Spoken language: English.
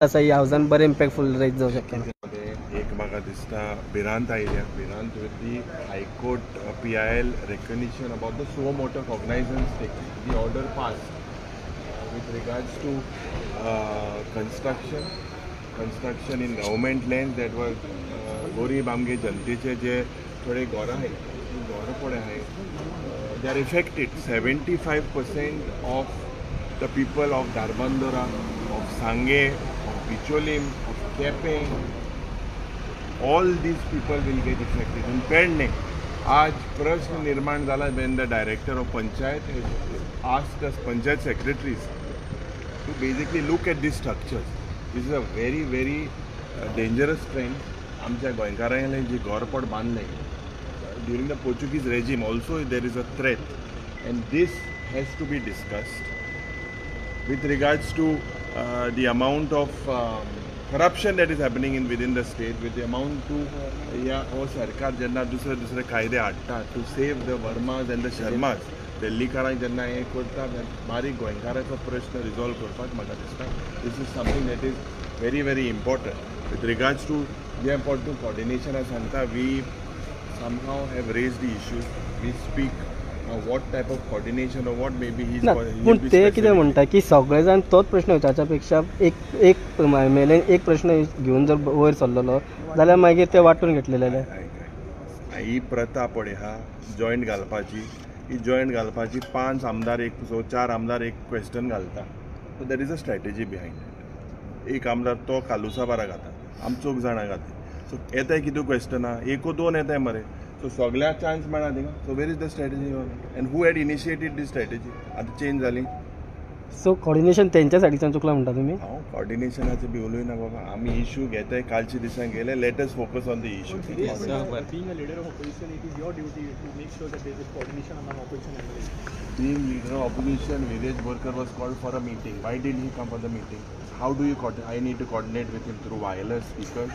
असा ह्या हावजान बरें इम्पॅक्टफुल रेज जावं शकता. एक म्हाका दिसता भिरांत आयल्या भिरांत with the high court PIL recognition about the suo motu cognizance taken. The order passed with regards to construction in government lands that were गरीब आमगे जनतेचे जे थोडे घोर आहाय घोर पडे आहाय they are affected. 75% of the people of Darbandora, of Sange, of Bicholim, of Kepe, all these people will get affected. In Pending, आज प्रश्न निर्माण झाला when the director of Panchayat has asked us Panchayat secretaries to basically look at these structures. This is a very, very dangerous trend. आमच्या गोंयकारांनी जी घोरपड बांधले during the Portuguese regime also there is a threat, and this has to be discussed with regards to the amount of corruption that is happening within the state, with the amount to सरकार जेन्ना दुसरे कायदे हाडटा to save the Vermas and the Sharmas, दिल्लीकारांक जेन्ना हें करता बारीक गोंयकाराचो प्रश्न रिजॉल्व करपाक म्हाका दिसता this is something that is very, very important. With regards to the important coordination सांगता, we somehow have raised the issue. We speak what type of coordination or what maybe he's पण ते कितें म्हणटा की सगळे जाण तोच प्रश्न विचारच्या पेक्षा एक मेलेन एक प्रश्न घेऊन जर वयर सरलेलो जाल्यार मागीर ते वाटून घेतलेले. ही प्रथा पळय हा जॉयंट घालपाची, ही जॉयंट घालपाची 5 आमदार एक 4 आमदार एक क्वेश्चन घालता. So there is a strategy behind. एक आमदार तो कालुसाबारा घाता, आम 4 जाणां घाता. सो येताय कितें क्वेश्चन आहा, 1-2 येताय मरे. सो सगळ्या चान्स मेळा थिंगा. So where is the strategy and who had initiated the strategy? आतां चेंज जाली. सो कॉर्डिनेशन तेंच्या सायडीच्यान चुकला म्हणटा तुमी? हांव कॉर्डिनेशनाचें बी उलयना बाबा. आमी इश्यू घेताय कालच्या दिसांक गेले. Let us focus on the issue. Being a leader of opposition, it is your duty to make sure that there is coordination among opposition and Being leader of opposition, Vivek Borkar was called for a meeting. Why didn't he come for the meeting? How do you coordinate? I need to coordinate with him through wireless speakers.